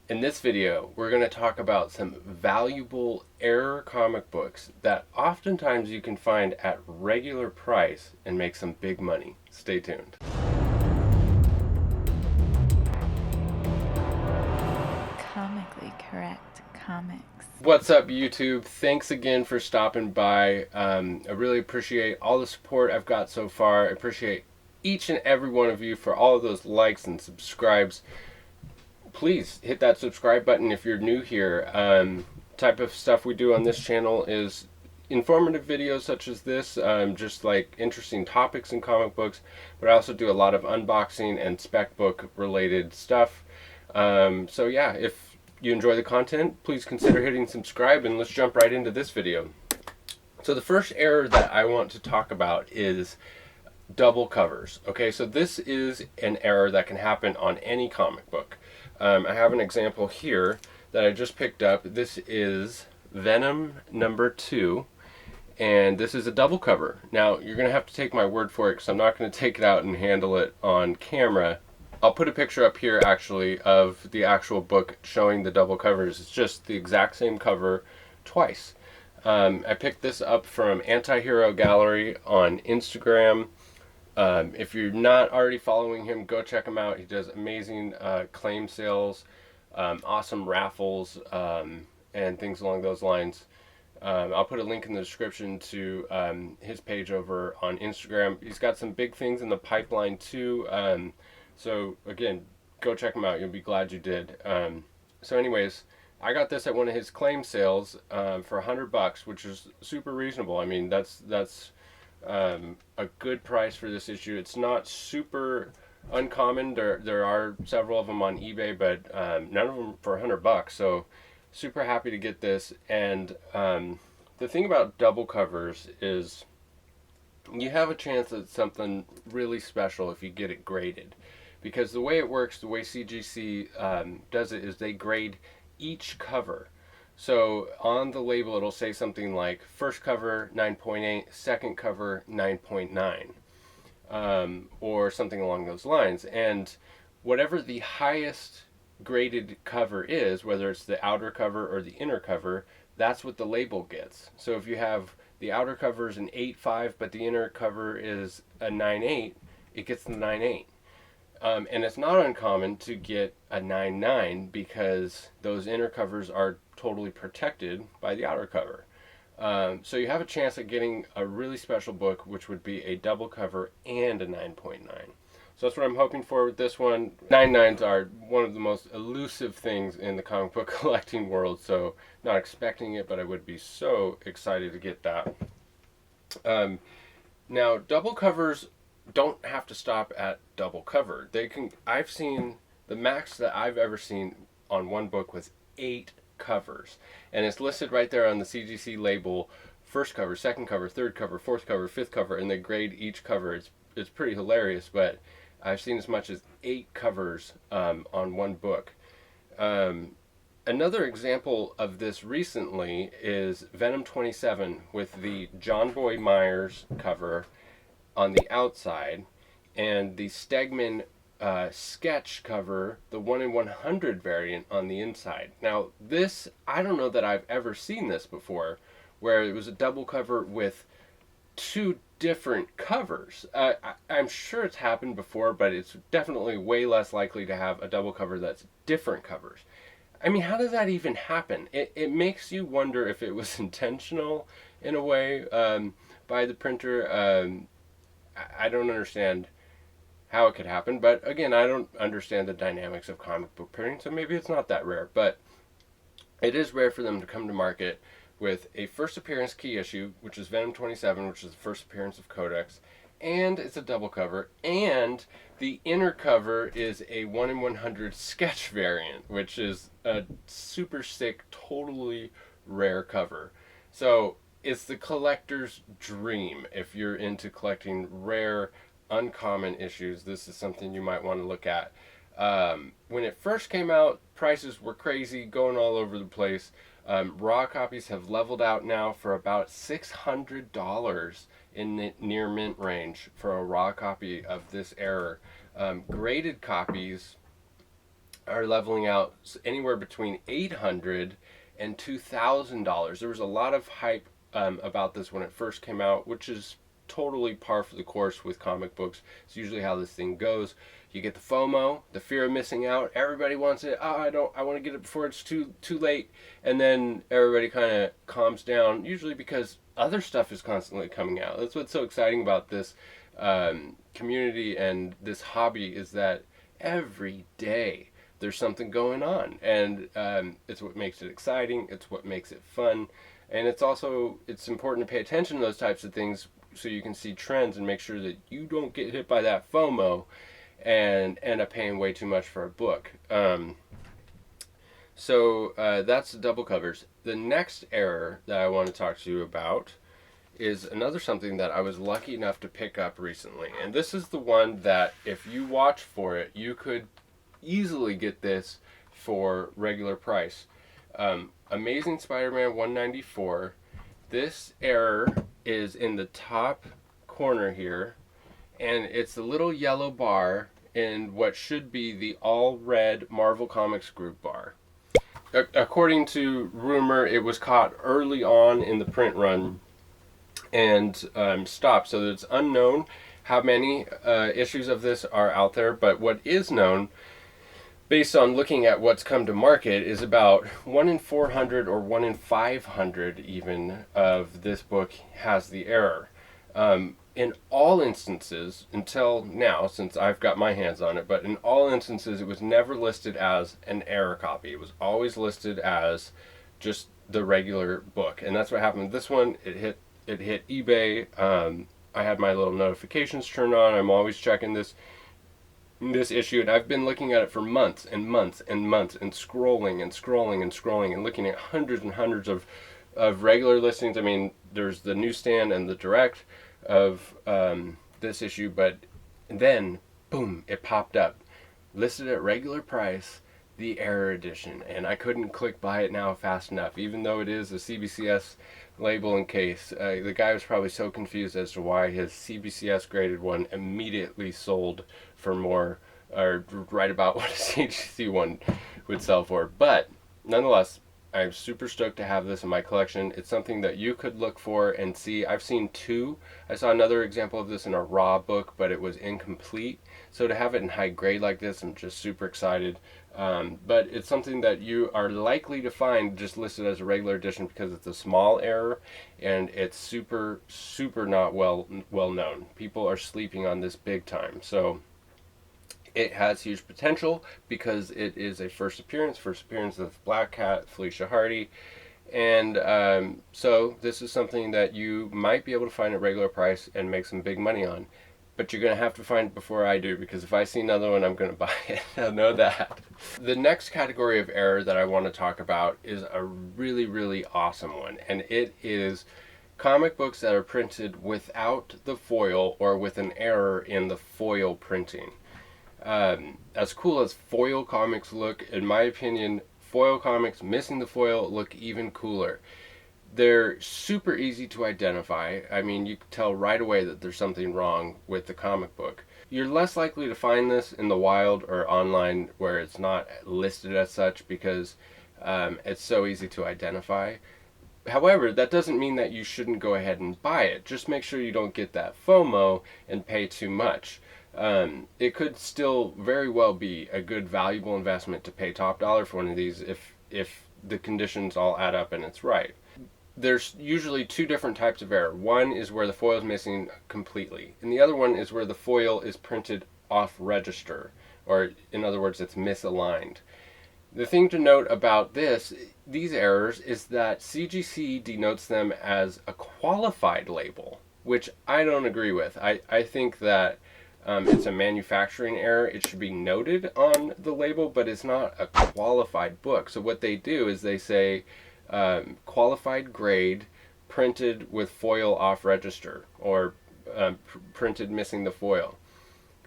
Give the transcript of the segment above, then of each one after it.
In this video, we're going to talk about some valuable error comic books that oftentimes you can find at regular price and make some big money. Stay tuned. Comically correct comics. What's up, YouTube? Thanks again for stopping by. I really appreciate all the support I've got so far. I appreciate each and every one of you for all of those likes and subscribes. Please hit that subscribe button if you're new here. Type of stuff we do on this channel is informative videos such as this, just like interesting topics in comic books, but I also do a lot of unboxing and spec book related stuff. So yeah, if you enjoy the content, please consider hitting subscribe, and let's jump right into this video. So the first error that I want to talk about is double covers. Okay, so this is an error that can happen on any comic book. I have an example here that I just picked up. This is Venom #2, and this is a double cover. Now, you're going to have to take my word for it because I'm not going to take it out and handle it on camera. I'll put a picture up here actually of the actual book showing the double covers. It's just the exact same cover twice. I picked this up from Antihero Gallery on Instagram. If you're not already following him, go check him out. He does amazing claim sales, awesome raffles, and things along those lines. I'll put a link in the description to his page over on Instagram. He's got some big things in the pipeline too. So again, go check him out. You'll be glad you did. So anyways, I got this at one of his claim sales for $100, which is super reasonable. I mean, that's a good price for this issue. It's not super uncommon. There are several of them on eBay, but none of them for $100. So super happy to get this. And the thing about double covers is you have a chance at something really special if you get it graded, because the way it works, the way CGC does it, is they grade each cover. So on the label it'll say something like first cover 9.8, second cover 9.9, or something along those lines. And whatever the highest graded cover is, whether it's the outer cover or the inner cover, that's what the label gets. So if you have the outer cover is an 8.5 but the inner cover is a 9.8, it gets the 9.8. And it's not uncommon to get a 9.9 because those inner covers are totally protected by the outer cover. So you have a chance at getting a really special book, which would be a double cover and a 9.9. So that's what I'm hoping for with this one. 9.9s are one of the most elusive things in the comic book collecting world, so not expecting it, but I would be so excited to get that. Now, double covers don't have to stop at double cover. I've seen, the max that I've ever seen on one book was 8 covers, and it's listed right there on the CGC label: first cover, second cover, third cover, fourth cover, fifth cover, and they grade each cover. It's pretty hilarious, but I've seen as much as 8 covers on one book. Another example of this recently is Venom 27 with the Jon Boy Meyers cover on the outside, and the Stegman sketch cover, the 1 in 100 variant, on the inside. Now this, I don't know that I've ever seen this before, where it was a double cover with 2 different covers. I'm sure it's happened before, but it's definitely way less likely to have a double cover that's different covers. I mean, how does that even happen? It makes you wonder if it was intentional in a way by the printer. I don't understand how it could happen, but again, I don't understand the dynamics of comic book printing, so maybe it's not that rare. But it is rare for them to come to market with a first appearance key issue, which is Venom 27, which is the first appearance of Codex, and it's a double cover, and the inner cover is a 1 in 100 sketch variant, which is a super sick, totally rare cover. So it's the collector's dream. If you're into collecting rare, uncommon issues, this is something you might want to look at. When it first came out, prices were crazy, going all over the place. Raw copies have leveled out now for about $600 in the near mint range for a raw copy of this error. Graded copies are leveling out anywhere between $800 and $2,000. There was a lot of hype about this when it first came out, which is totally par for the course with comic books. It's usually how this thing goes. You get the FOMO, the fear of missing out. Everybody wants it. Oh, I want to get it before it's too late. And then everybody kind of calms down, usually because other stuff is constantly coming out. That's what's so exciting about this community and this hobby, is that every day there's something going on, and it's what makes it exciting. It's what makes it fun, and it's important to pay attention to those types of things so you can see trends and make sure that you don't get hit by that FOMO and end up paying way too much for a book. So that's the double covers. The next error that I want to talk to you about is another something that I was lucky enough to pick up recently. And this is the one that if you watch for it, you could easily get this for regular price. Amazing Spider-Man 194. This error is in the top corner here, and it's the little yellow bar in what should be the all red Marvel Comics group bar. According to rumor, it was caught early on in the print run and stopped, so it's unknown how many issues of this are out there. But what is known, based on looking at what's come to market, is about 1 in 400 or 1 in 500 even of this book has the error. In all instances, until now, since I've got my hands on it, but in all instances it was never listed as an error copy. It was always listed as just the regular book, and that's what happened with this one. It hit eBay. I had my little notifications turned on. I'm always checking this issue, and I've been looking at it for months and months and months, and scrolling and scrolling and scrolling and looking at hundreds and hundreds of regular listings. I mean, there's the newsstand and the direct of this issue, but then boom, it popped up, listed at regular price, the error edition, and I couldn't click buy it now fast enough, even though it is a CBCS label and case. The guy was probably so confused as to why his CBCS graded one immediately sold for more, or right about what a CGC one would sell for. But nonetheless, I'm super stoked to have this in my collection. It's something that you could look for and see. I've seen two. I saw another example of this in a raw book, but it was incomplete. So to have it in high grade like this, I'm just super excited. But it's something that you are likely to find just listed as a regular edition because it's a small error and it's super, super not well known. People are sleeping on this big time. So it has huge potential because it is a first appearance of Black Cat, Felicia Hardy. And so this is something that you might be able to find at regular price and make some big money on. But you're going to have to find it before I do, because if I see another one, I'm going to buy it. I know that. The next category of error that I want to talk about is a really, really awesome one. And it is comic books that are printed without the foil or with an error in the foil printing. As cool as foil comics look, in my opinion, foil comics missing the foil look even cooler. They're super easy to identify. I mean, you can tell right away that there's something wrong with the comic book. You're less likely to find this in the wild or online where it's not listed as such, because it's so easy to identify. However, that doesn't mean that you shouldn't go ahead and buy it. Just make sure you don't get that FOMO and pay too much. It could still very well be a good, valuable investment to pay top dollar for one of these if the conditions all add up and it's right. There's usually two different types of error. One is where the foil is missing completely, and the other one is where the foil is printed off register, or in other words, it's misaligned. The thing to note about these errors is that CGC denotes them as a qualified label, which I don't agree with. I think that it's a manufacturing error. It should be noted on the label, but it's not a qualified book. So what they do is they say qualified grade, printed with foil off register, or printed missing the foil.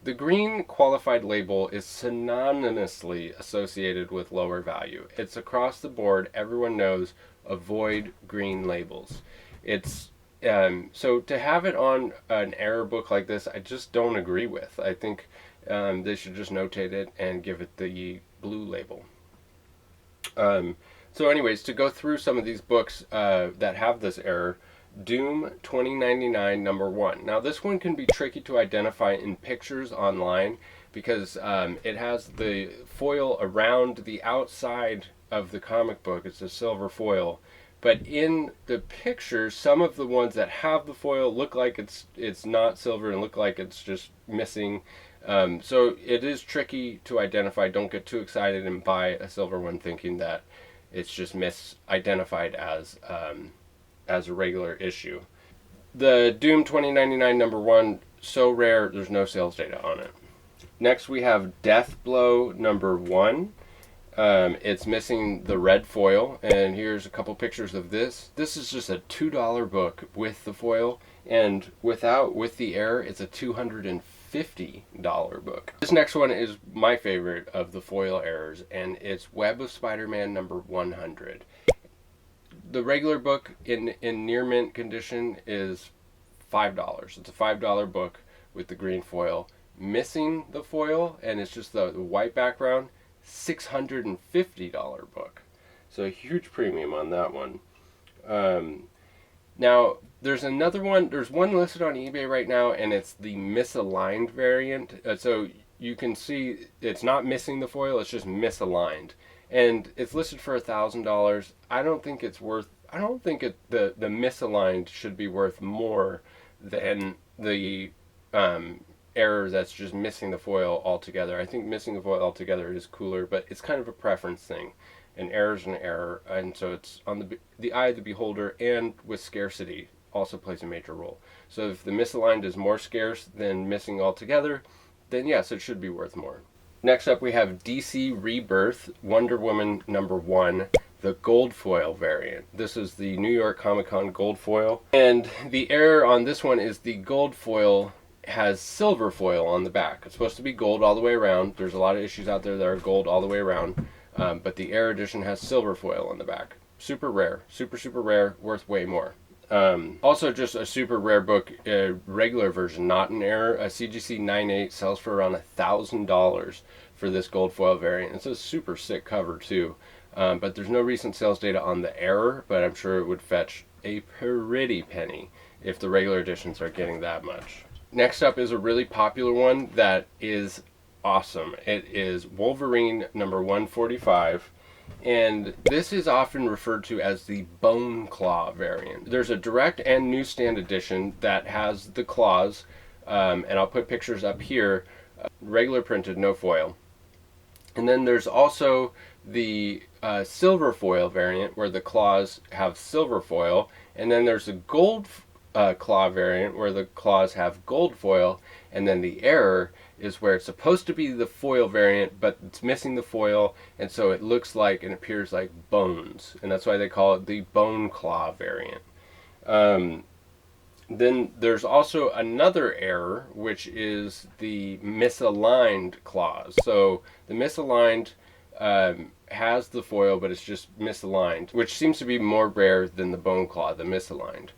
The green qualified label is synonymously associated with lower value. It's across the board. Everyone knows, avoid green labels. It's so to have it on an error book like this, I just don't agree with. I think they should just notate it and give it the blue label. So anyways, to go through some of these books that have this error, Doom 2099 number 1. Now this one can be tricky to identify in pictures online because it has the foil around the outside of the comic book. It's a silver foil. But in the pictures, some of the ones that have the foil look like it's not silver and look like it's just missing. So it is tricky to identify. Don't get too excited and buy a silver one thinking that it's just misidentified as a regular issue. The Doom 2099 number 1, so rare, there's no sales data on it. Next we have Death Blow number 1. It's missing the red foil, and here's a couple pictures of this. This is just a $2 book with the foil, and with the error, it's a $250 book. This next one is my favorite of the foil errors, and it's Web of Spider-Man number 100. The regular book in near mint condition is $5. It's a $5 book with the green foil. Missing the foil, and it's just the white background, $650 book. So a huge premium on that one. Now, there's another one. There's one listed on eBay right now, and it's the misaligned variant. So you can see it's not missing the foil, it's just misaligned. And it's listed for $1,000. I don't think the misaligned should be worth more than the error that's just missing the foil altogether. I think missing the foil altogether is cooler, but it's kind of a preference thing. An error is an error, and so it's on the eye of the beholder, and with scarcity also plays a major role. So if the misaligned is more scarce than missing altogether, then yes, it should be worth more. Next up we have DC Rebirth Wonder Woman number 1, the gold foil variant. This is the New York Comic Con gold foil, and the error on this one is the gold foil has silver foil on the back. It's supposed to be gold all the way around. There's a lot of issues out there that are gold all the way around, but the error edition has silver foil on the back. Super rare, super rare, worth way more. Also just a super rare book, a regular version, not an error. A CGC 98 sells for around $1,000 for this gold foil variant. It's a super sick cover too, but there's no recent sales data on the error, but I'm sure it would fetch a pretty penny if the regular editions are getting that much. Next up is a really popular one that is awesome. It is Wolverine number 145. And this is often referred to as the Bone Claw variant. There's a direct and newsstand edition that has the claws, and I'll put pictures up here, regular printed, no foil. And then there's also the silver foil variant where the claws have silver foil, and then there's a gold claw variant where the claws have gold foil, and then the error is where it's supposed to be the foil variant, but it's missing the foil, and so it looks like and appears like bones, and that's why they call it the Bone Claw variant. Then there's also another error, which is the misaligned claws. So the misaligned has the foil, but it's just misaligned, which seems to be more rare than the Bone Claw, the misaligned.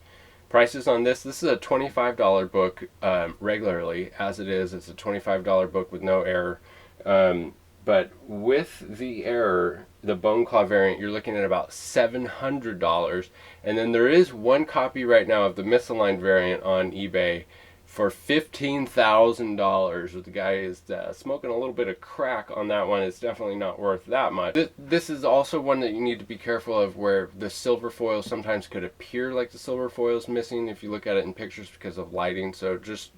Prices on this is a $25 book regularly, as it is. It's a $25 book with no error. But with the error, the Bone Claw variant, you're looking at about $700. And then there is one copy right now of the misaligned variant on eBay for $15,000. The guy is smoking a little bit of crack on that one. It's definitely not worth that much. This is also one that you need to be careful of, where the silver foil sometimes could appear like the silver foil is missing if you look at it in pictures because of lighting. So just,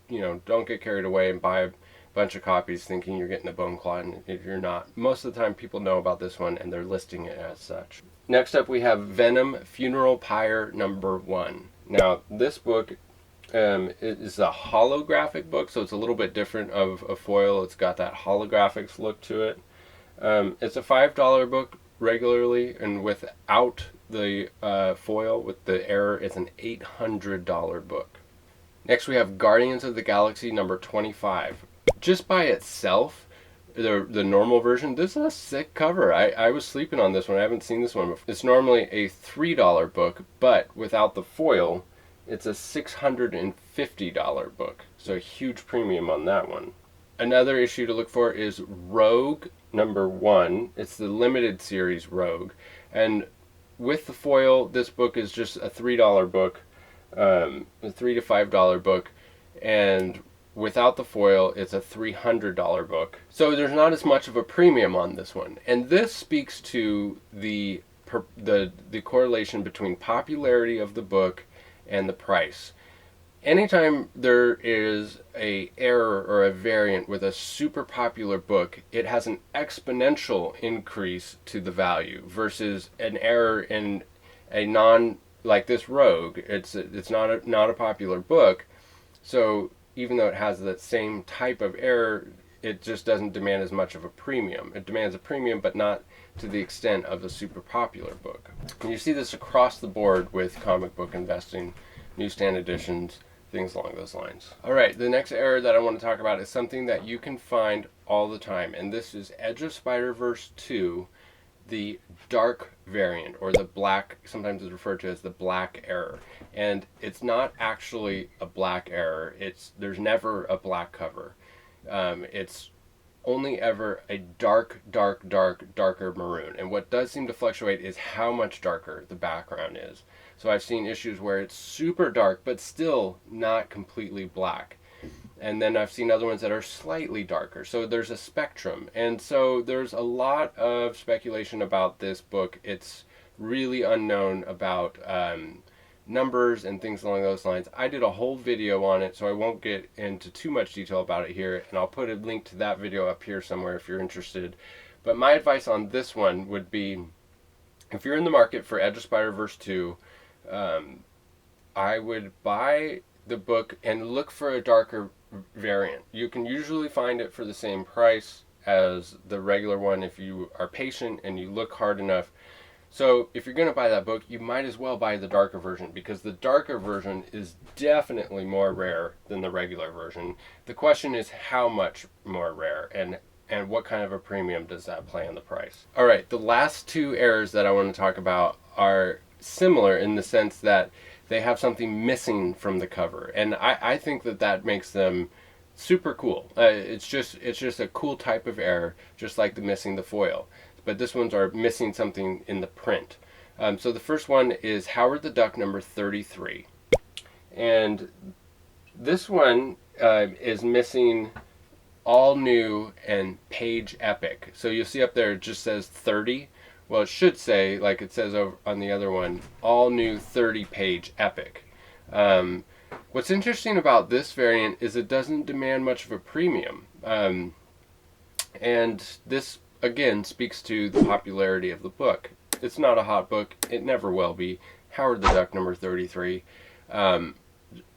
don't get carried away and buy a bunch of copies thinking you're getting a Bone Claw, and if you're not. Most of the time people know about this one and they're listing it as such. Next up we have Venom Funeral Pyre number 1. Now this book it is a holographic book, so it's a little bit different of a foil. It's got that holographics look to it. It's a $5 book regularly, and without the foil, with the error, it's an $800 book. Next we have Guardians of the Galaxy number 25. Just by itself, the normal version, this is a sick cover. I was sleeping on this one. I haven't seen this one before. It's normally a $3 book, but without the foil, it's a $650 book, so a huge premium on that one. Another issue to look for is Rogue number 1. It's the limited series Rogue. And with the foil, this book is just a $3 book, a $3 to $5 book. And without the foil, it's a $300 book. So there's not as much of a premium on this one. And this speaks to the correlation between popularity of the book and the price. Anytime there is a error or a variant with a super popular book, it has an exponential increase to the value versus an error in a like this Rogue. It's not a popular book, so even though it has that same type of error, it just doesn't demand as much of a premium. It demands a premium, but not to the extent of a super popular book. And you see this across the board with comic book investing, newsstand editions, things along those lines. Alright, the next error that I want to talk about is something that you can find all the time, and this is Edge of Spider-Verse 2, the dark variant, or the black, sometimes it's referred to as the black error. And it's not actually a black error, there's never a black cover. It's only ever a darker maroon. And what does seem to fluctuate is how much darker the background is. So I've seen issues where it's super dark, but still not completely black. And then I've seen other ones that are slightly darker. So there's a spectrum. And so there's a lot of speculation about this book. It's really unknown about numbers and things along those lines. I did a whole video on it, so I won't get into too much detail about it here, and I'll put a link to that video up here somewhere if you're interested. But my advice on this one would be, if you're in the market for Edge of Spider-Verse 2, I would buy the book and look for a darker variant. You can usually find it for the same price as the regular one if you are patient and you look hard enough. So if you're going to buy that book, you might as well buy the darker version, because the darker version is definitely more rare than the regular version. The question is how much more rare, and what kind of a premium does that play on the price. Alright, the last two errors that I want to talk about are similar in the sense that they have something missing from the cover, and I think that makes them super cool. It's just a cool type of error, just like the missing the foil. But this ones are missing something in the print. So the first one is Howard the Duck number 33. And this one is missing all new and page epic. So you'll see up there it just says 30. Well, it should say, like it says over on the other one, all new 30 page epic. What's interesting about this variant is it doesn't demand much of a premium. And this again speaks to the popularity of the book. It's not a hot book. It never will be. Howard the Duck number 33.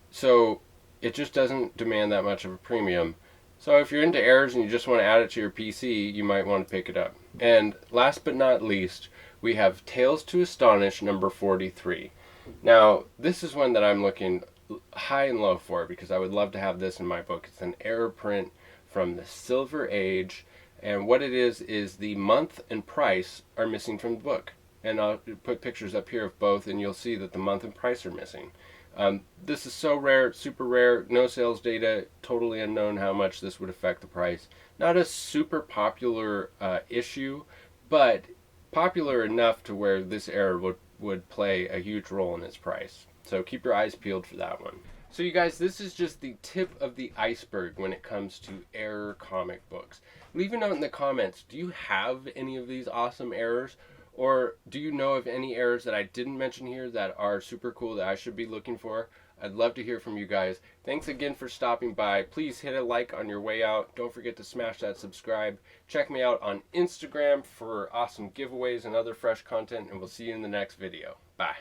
So it just doesn't demand that much of a premium. So if you're into errors and you just want to add it to your PC, you might want to pick it up. And last but not least, we have Tales to Astonish number 43. Now, this is one that I'm looking high and low for, because I would love to have this in my book. It's an error print from the Silver Age. And what it is the month and price are missing from the book. And I'll put pictures up here of both, and you'll see that the month and price are missing. This is so rare, super rare, no sales data, totally unknown how much this would affect the price. Not a super popular issue, but popular enough to where this error would play a huge role in its price. So keep your eyes peeled for that one. So you guys, this is just the tip of the iceberg when it comes to error comic books. Leave a note in the comments. Do you have any of these awesome errors? Or do you know of any errors that I didn't mention here that are super cool that I should be looking for? I'd love to hear from you guys. Thanks again for stopping by. Please hit a like on your way out. Don't forget to smash that subscribe. Check me out on Instagram for awesome giveaways and other fresh content, and we'll see you in the next video. Bye.